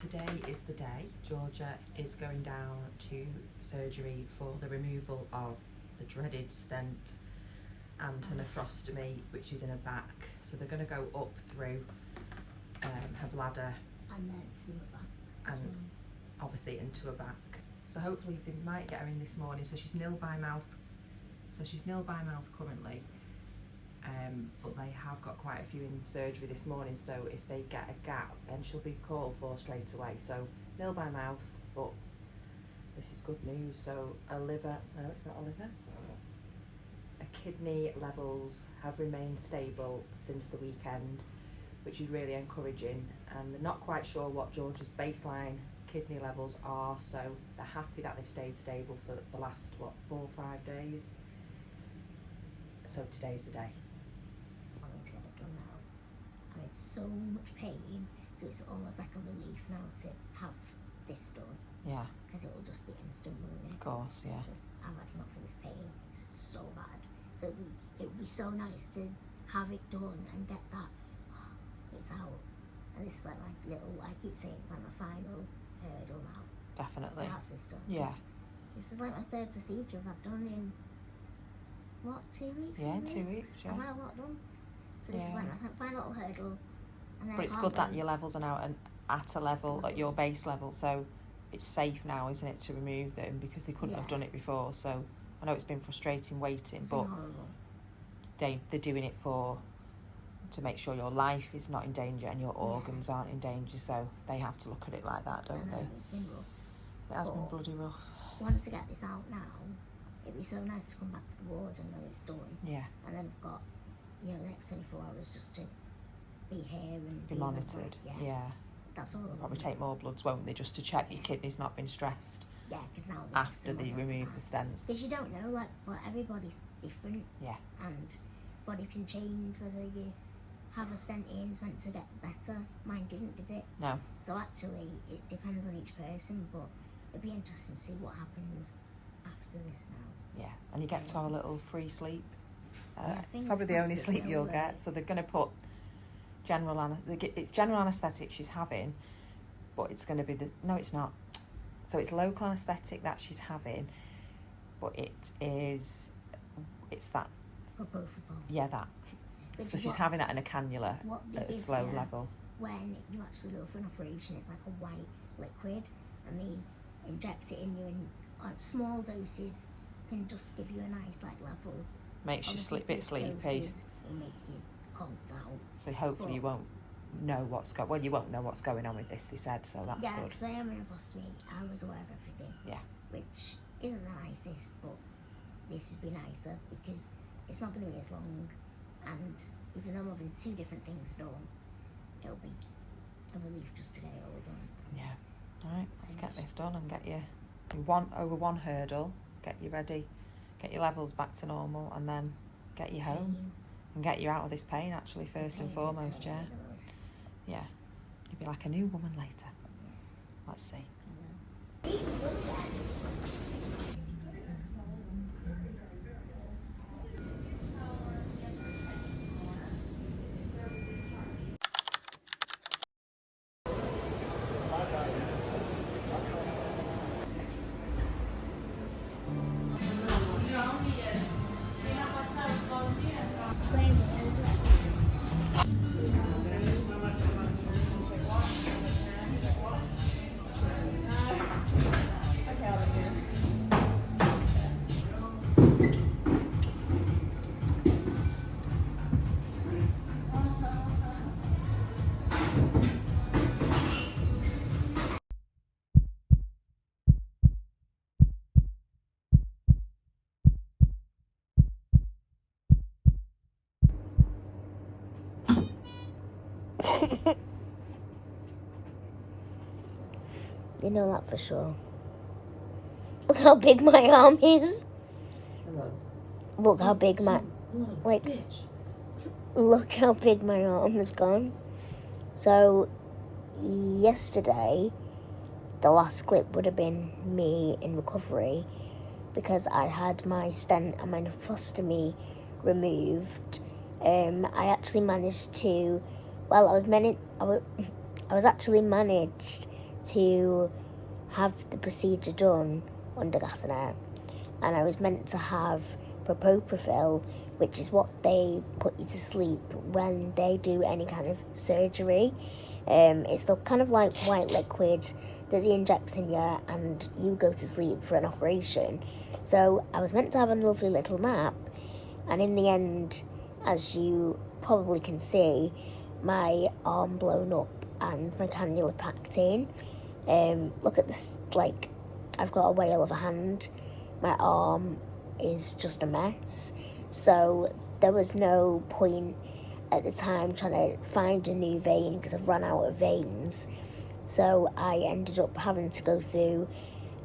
Today is the day. Georgia is going down to surgery for the removal of the dreaded stent and her nephrostomy, which is in her back. So they're going to go up through her bladder and then through her back and obviously into her back. So hopefully they might get her in this morning. So she's nil by mouth. So she's nil by mouth currently. But they have got quite a few in surgery this morning, so if they get a gap, then she'll be called for straight away. So nil by mouth, but this is good news. So a liver, no, it's not a liver. A kidney levels have remained stable since the weekend, which is really encouraging. And they're not quite sure what George's baseline kidney levels are, so they're happy that they've stayed stable for the last 4 or 5 days. So today's the day. To get it done now. I'm in so much pain, so it's almost like a relief now to have this done. Yeah. Because it will just be instant moving. Of course, yeah. Because I'm had enough of this pain. It's so bad. So it would be so nice to have it done and get that. It's out. And this is like my little, I keep saying it's like my final hurdle now. Definitely. To have this done. Yeah. This is like my third procedure I've done in, what, 2 weeks? Yeah, 2 weeks, yeah. I've had a lot done. So this is like my final little hurdle. And then but it's good that your levels are now at a level, at your base level, so it's safe now, isn't it, to remove them, because they couldn't have done it before. So I know it's been frustrating waiting, but they're doing it to make sure your life is not in danger and your organs aren't in danger, so they have to look at it like that, don't they? It's been rough. It has been bloody rough. Once I get this out now, it'd be so nice to come back to the ward and know it's done. Yeah. And then I've got, the next 24 hours just to be here and be monitored. Yeah. That's all. They'll probably take more bloods, won't they, just to check your kidney's not been stressed. Yeah, because now after they remove the stent. Because you don't know, but everybody's different. Yeah. And body can change whether you have a stent in, it's meant to get better. Mine didn't, did it? No. So actually, it depends on each person, but it'd be interesting to see what happens after this now. Yeah, and you get to have a little free sleep. It's fingers probably the crossed only it sleep will, you'll get. So they're going to put it's general anaesthetic she's having, but it's going to be no, it's not. So it's local anaesthetic that she's having, but it's that. For both of them. Yeah, that. So she's having that in a cannula at a slow level. When you actually go for an operation, it's like a white liquid, and they inject it in you in small doses. Can just give you a nice level. Makes you a bit sleepy. Will make you conked out. So hopefully you won't know you won't know what's going on with this, they said, so that's good. Yeah, because I am in a nephrostomy, I was aware of everything. Yeah. Which isn't the nicest, but this would be nicer because it's not going to be as long, and even though I'm having 2 different things done, it'll be a relief just to get it all done. Yeah. Alright, let's get this done and get you over one hurdle, get you ready, get your levels back to normal, and then get you home and get you out of this pain, actually, first and foremost. Yeah. You'll be like a new woman later. Let's see. You know that for sure. Look how big my arm is. Look how big look how big my arm has gone. So yesterday, the last clip would have been me in recovery because I had my stent and my nephrostomy removed. I actually managed to, I was actually managed to have the procedure done under gas and air, and I was meant to have propofol, which is what they put you to sleep when they do any kind of surgery. It's the kind of like white liquid that they inject in you and you go to sleep for an operation. So I was meant to have a lovely little nap, and in the end, as you probably can see, my arm blown up and my cannula packed in. Look at this, like, I've got a whale of a hand. My arm is just a mess. So there was no point at the time trying to find a new vein because I've run out of veins. So I ended up having to go through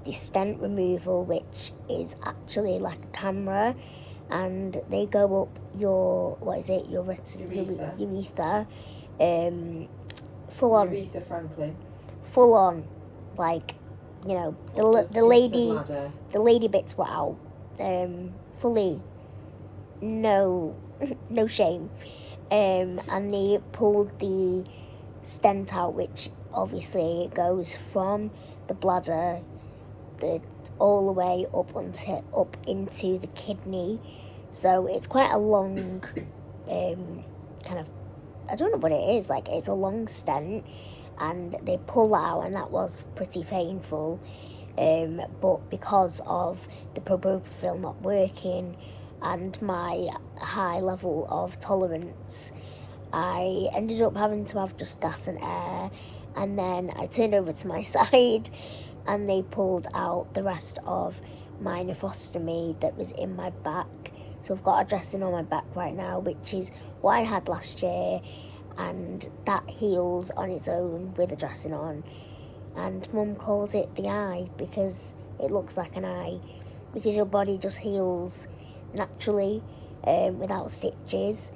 the stent removal, which is actually like a camera, and they go up your urethra, full on. Urethra Franklin. Full on, like, you know, the lady bits were out, fully, no shame, and they pulled the stent out, which obviously goes from the bladder, all the way up into the kidney. So it's quite a long, kind of, I don't know what it is, like, it's a long stent, and they pull out, and that was pretty painful, but because of the propofol not working and my high level of tolerance, I ended up having to have just gas and air, and then I turned over to my side and they pulled out the rest of my nephrostomy that was in my back. So I've got a dressing on my back right now, which is what I had last year, and that heals on its own with a dressing on. And Mum calls it the eye because it looks like an eye, because your body just heals naturally, without stitches.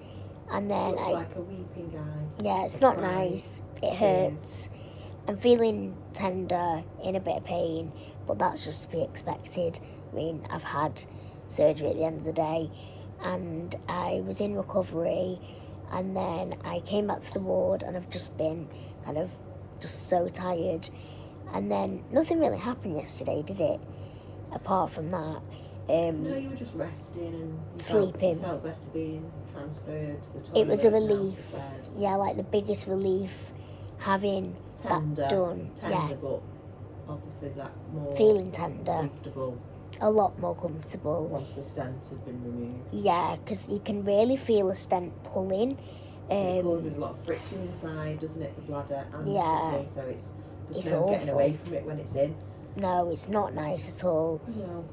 And then looks like a weeping eye. Yeah, it's not nice. It hurts. I'm feeling tender, in a bit of pain, but that's just to be expected. I mean, I've had surgery at the end of the day, and I was in recovery, and then I came back to the ward, and I've just been kind of just so tired. And then nothing really happened yesterday, did it? Apart from that. No, you were just resting and sleeping. You felt better being transferred to the toilet. It was a relief. Yeah, like the biggest relief having that done. Tender, but obviously that more feeling tender. Comfortable. A lot more comfortable. Once the stent had been removed. Yeah, because you can really feel a stent pulling. It causes a lot of friction inside, doesn't it, the bladder and the kidney, so there's no awful. Getting away from it when it's in. No, it's not nice at all. No.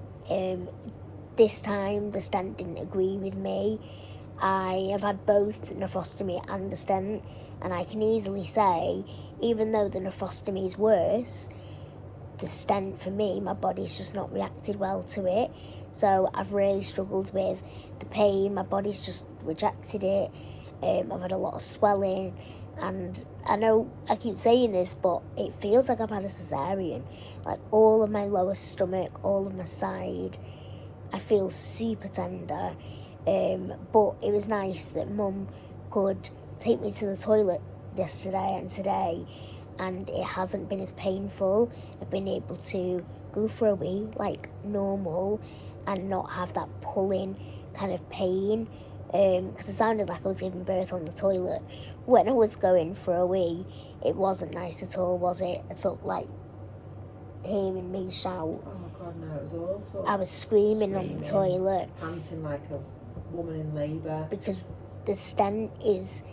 This time the stent didn't agree with me. I have had both nephrostomy and a stent, and I can easily say, even though the nephrostomy is worse, the stent for me, my body's just not reacted well to it. So I've really struggled with the pain. My body's just rejected it. I've had a lot of swelling, and I know I keep saying this, but it feels like I've had a cesarean. Like all of my lower stomach, all of my side, I feel super tender. But it was nice that Mum could take me to the toilet yesterday and today, and it hasn't been as painful. I've been able to go for a wee like normal and not have that pulling kind of pain, because it sounded like I was giving birth on the toilet when I was going for a wee. It wasn't nice at all, was it? I took like hearing me shout. Oh God, no, it was awful. I was screaming on the toilet, panting like a woman in labour, because the stent is,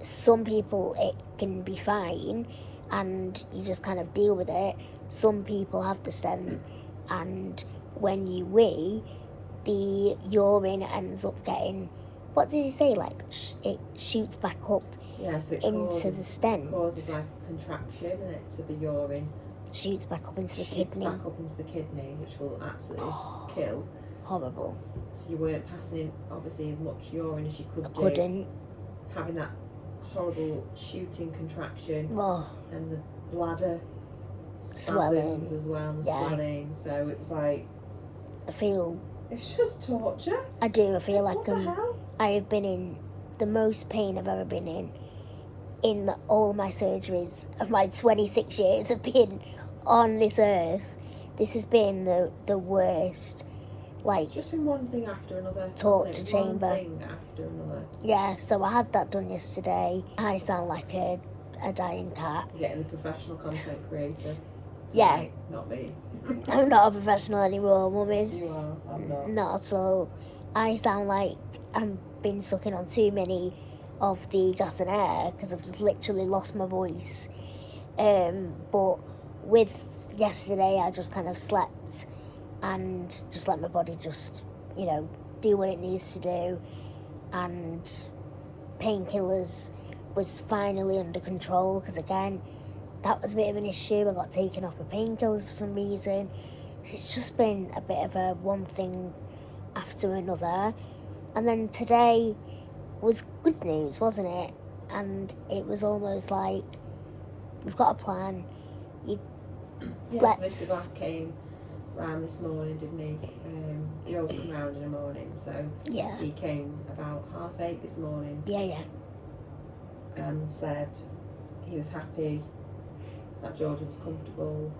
some people it can be fine and you just kind of deal with it. Some people have the stent, and when you wee, the urine ends up getting, what did he say, like it shoots back up, so it into causes, the stent. It causes like a contraction in it, so the urine shoots back up into the shoots kidney. back up into the kidney, which will absolutely kill. Horrible. So you weren't passing obviously as much urine as you could do. Couldn't. Having that horrible shooting contraction, Oh, and the bladder swelling as well, and swelling. So it was like, it's just torture. I do. I feel what like the hell? I have been in the most pain I've ever been in. in all my surgeries of my 26 years of being on this earth, this has been the worst. Like, it's just been one thing after another. torture chamber. One thing after another. Yeah, so I had that done yesterday. I sound like a dying cat. You're getting the professional content creator. Yeah. Tonight, not me. I'm not a professional anymore, Mum is. You are, I'm not. Not at all. I sound like I've been sucking on too many of the gas and air because I've just literally lost my voice. But with yesterday, I just kind of slept and just let my body just, do what it needs to do. And painkillers was finally under control because, again, that was a bit of an issue. I got taken off my painkillers for some reason. It's just been a bit of a one thing after another. And then today was good news, wasn't it? And it was almost like, we've got a plan. Yes, Mr. Glass came round this morning, didn't he? He always come round in the morning, so yeah, he came about 8:30 this morning. Yeah. And said he was happy that Georgia was comfortable.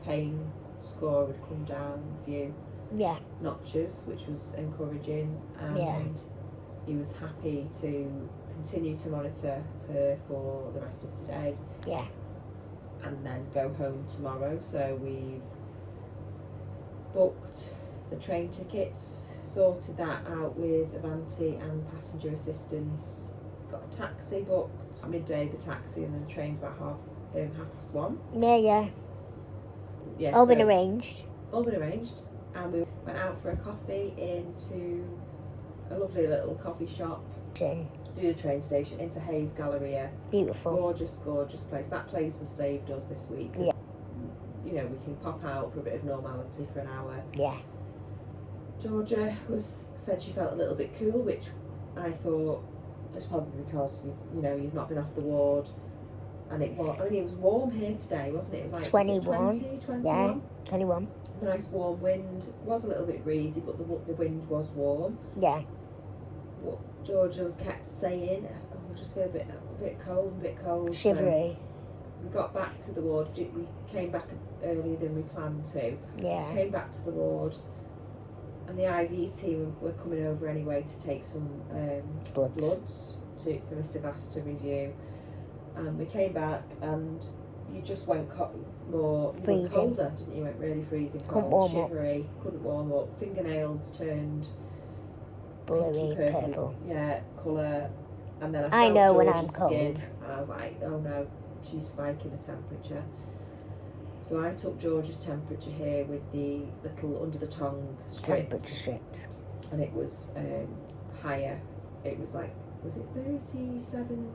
Pain score had come down a few notches, which was encouraging, and he was happy to continue to monitor her for the rest of today. Yeah. And then go home tomorrow. So we've booked the train tickets, sorted that out with Avanti and passenger assistance, got a taxi booked, midday the taxi, and then the train's about 1:30. Yeah, all been arranged. And we went out for a coffee into a lovely little coffee shop through the train station into Hayes Galleria. Beautiful. Gorgeous place. That place has saved us this week. Yeah. We can pop out for a bit of normality for an hour. Yeah. Georgia said she felt a little bit cool, which I thought was probably because you've not been off the ward, and it was warm here today, wasn't it? It was like 21. 21. Yeah, 21. Nice warm wind. Was a little bit breezy, but the wind was warm. Yeah. What Georgia kept saying, I just feel a bit cold. Shivery. So we got back to the ward. We came back earlier than we planned to. Yeah. Came back to the ward, and the IV team were coming over anyway to take some bloods for Mr. Glass to review. And we came back, and you just went colder, didn't you? Went really freezing cold, shivery, couldn't warm up. Fingernails turned bluey purple. Yeah, colour. And then I know when George's I'm cold. skin, and I was like, oh no, she's spiking her temperature. So I took George's temperature here with the little under the tongue Temperature strips. And it was higher. It was like, was it 37?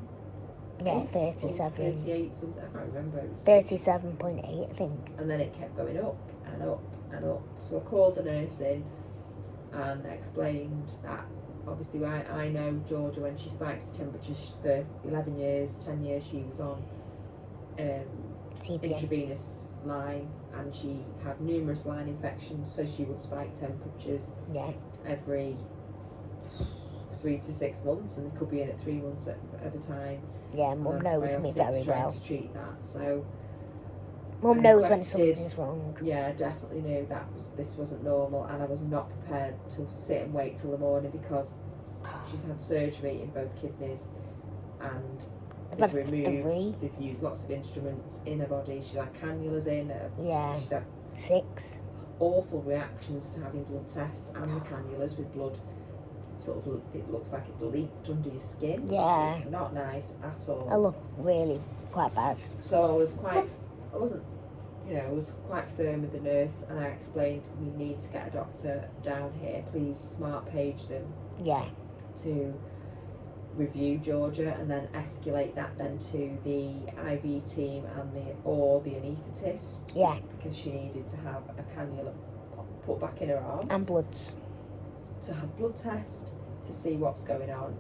Yeah, 37. 38 something, I can't remember. It was 37.8, I think. And then it kept going up and up and up. So I called the nurse in and explained that obviously I know Georgia, when she spikes the temperature for 11 years, 10 years she was on intravenous line, and she had numerous line infections, so she would spike temperatures every 3 to 6 months, and they could be in at 3 months at a time. Yeah, Mum knows me very well. To treat that, so Mum knows when something's wrong. Yeah, I definitely knew this wasn't normal, and I was not prepared to sit and wait till the morning, because she's had surgery in both kidneys, and they've used lots of instruments in her body. She's had cannulas in. She's had 6 awful reactions to having blood tests and the cannulas with blood. It looks like it's leaked under your skin. Yeah. It's not nice at all. I look really quite bad. So I was quite firm with the nurse, and I explained we need to get a doctor down here. Please smart page them. Yeah. To review Georgia, and then escalate that then to the IV team and the anaesthetist. Yeah. Because she needed to have a cannula put back in her arm. And bloods. To have blood test to see what's going on.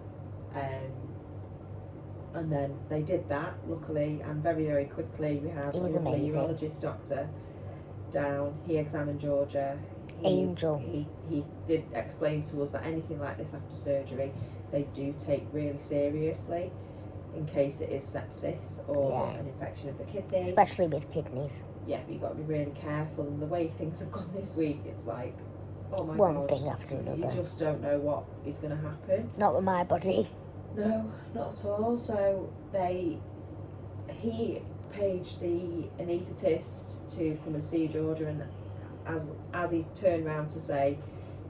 And then they did that, luckily, and very, very quickly. We had a lovely urologist doctor down. He examined Georgia. Angel. He did explain to us that anything like this after surgery, they do take really seriously. in case it is sepsis or Yeah. an infection of the kidney. Especially with kidneys. Yeah, but you've got to be really careful. And the way things have gone this week, it's like, oh my One God. thing after another. You just don't know what is going to happen. Not with my body. No, not at all. So he paged the anaesthetist to come and see Georgia, and as he turned round to say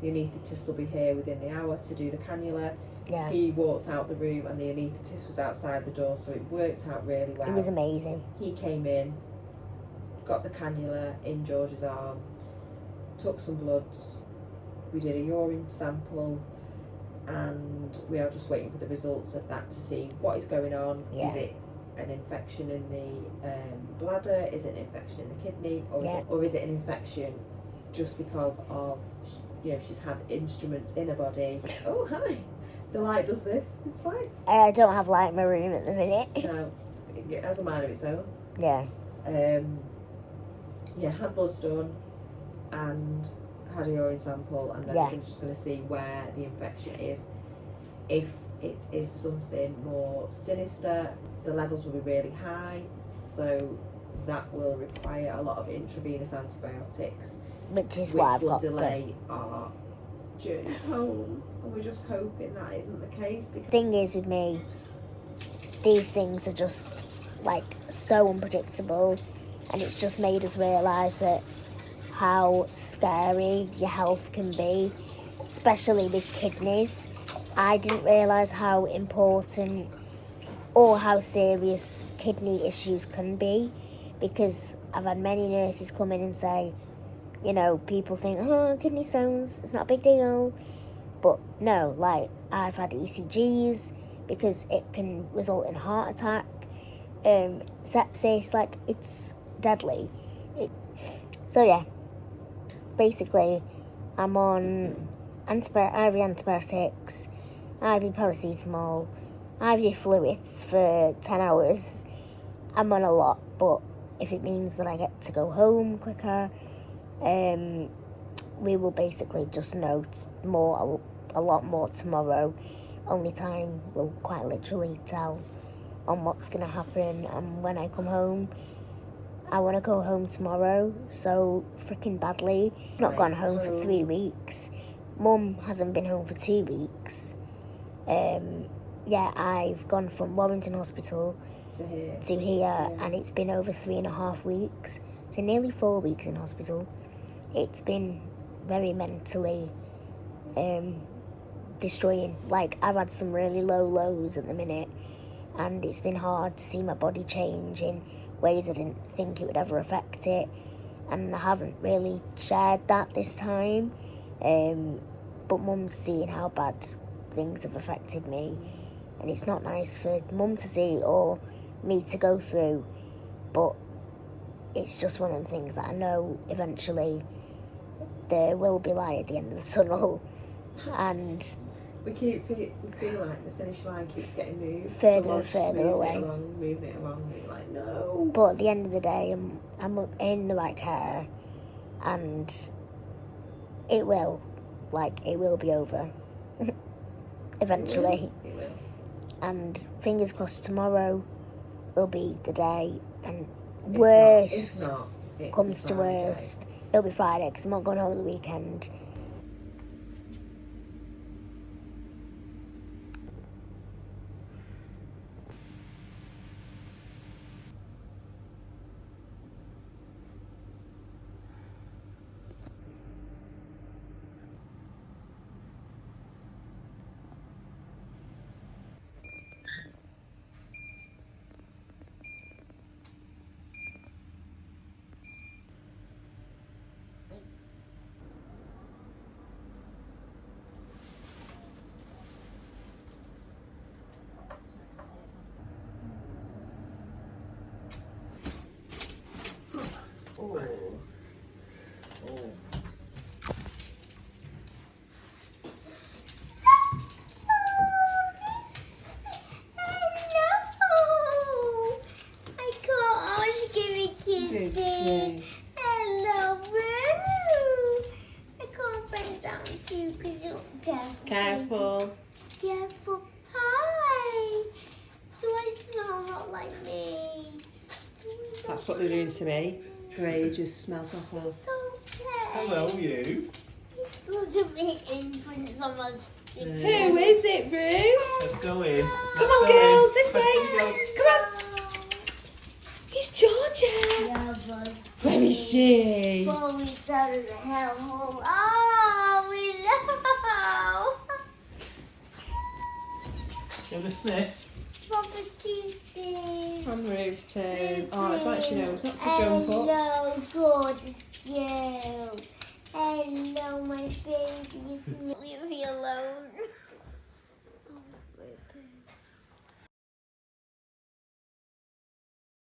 the anaesthetist will be here within the hour to do the cannula, Yeah. he walked out the room and the anaesthetist was outside the door, so it worked out really well. It was amazing. He came in, got the cannula in George's arm, took some bloods, we did a urine sample, and we are just waiting for the results of that to see what is going on. Yeah. Is it an infection in the bladder? Is it an infection in the kidney? Or is it an infection just because of, she's had instruments in her body? Oh, hi. The light does this. It's fine. I don't have light in my room at the minute. No, it has a mind of its own. Yeah. Had bloods done and had a urine sample, and then we're just going to see where the infection is. If it is something more sinister, the levels will be really high, so that will require a lot of intravenous antibiotics, which will delay our journey home. And we're just hoping that isn't the case. Because the thing is with me, these things are just like so unpredictable, and it's just made us realise that how scary your health can be, especially with kidneys. I didn't realise how important or how serious kidney issues can be, because I've had many nurses come in and say, people think, oh, kidney stones, it's not a big deal. But no, like, I've had ECGs because it can result in heart attack, sepsis, like, it's deadly. So yeah, basically, I'm on IV antibiotics, IV paracetamol, IV fluids for 10 hours. I'm on a lot, but if it means that I get to go home quicker, we will basically just know a lot more tomorrow. Only time will quite literally tell on what's going to happen. And when I come home, I want to go home tomorrow so freaking badly. I've not gone home for 3 weeks. Mum hasn't been home for 2 weeks. I've gone from Warrington Hospital to here, and it's been over 3.5 weeks. So nearly 4 weeks in hospital. It's been very mentally destroying. Like, I've had some really low lows at the minute, and it's been hard to see my body change in ways I didn't think it would ever affect it, and I haven't really shared that this time. But Mum's seeing how bad things have affected me, and it's not nice for Mum to see or me to go through, but it's just one of them things that I know eventually there will be light at the end of the tunnel, and we feel like the finish line keeps getting moved further and further away. Moving it along, being like, no. But at the end of the day, I'm in the right care, and it will be over eventually. It will. And fingers crossed tomorrow will be the day, and worst comes to worst, it'll be Friday, because I'm not going home the weekend. That's what they're doing to me. Gray just smells off well. So Hello, you. Look at me in front of someone. Who is it, Rue? Let's go in. Come on, girls, this way. Come on. It's Georgia. Yeah, but Where is she? 4 weeks out of the hellhole. Oh, we know. Do you want a sniff? Proper kisses. On Rue's turn. Oh, it's like she knows not to jump up. Hello, gorgeous girl.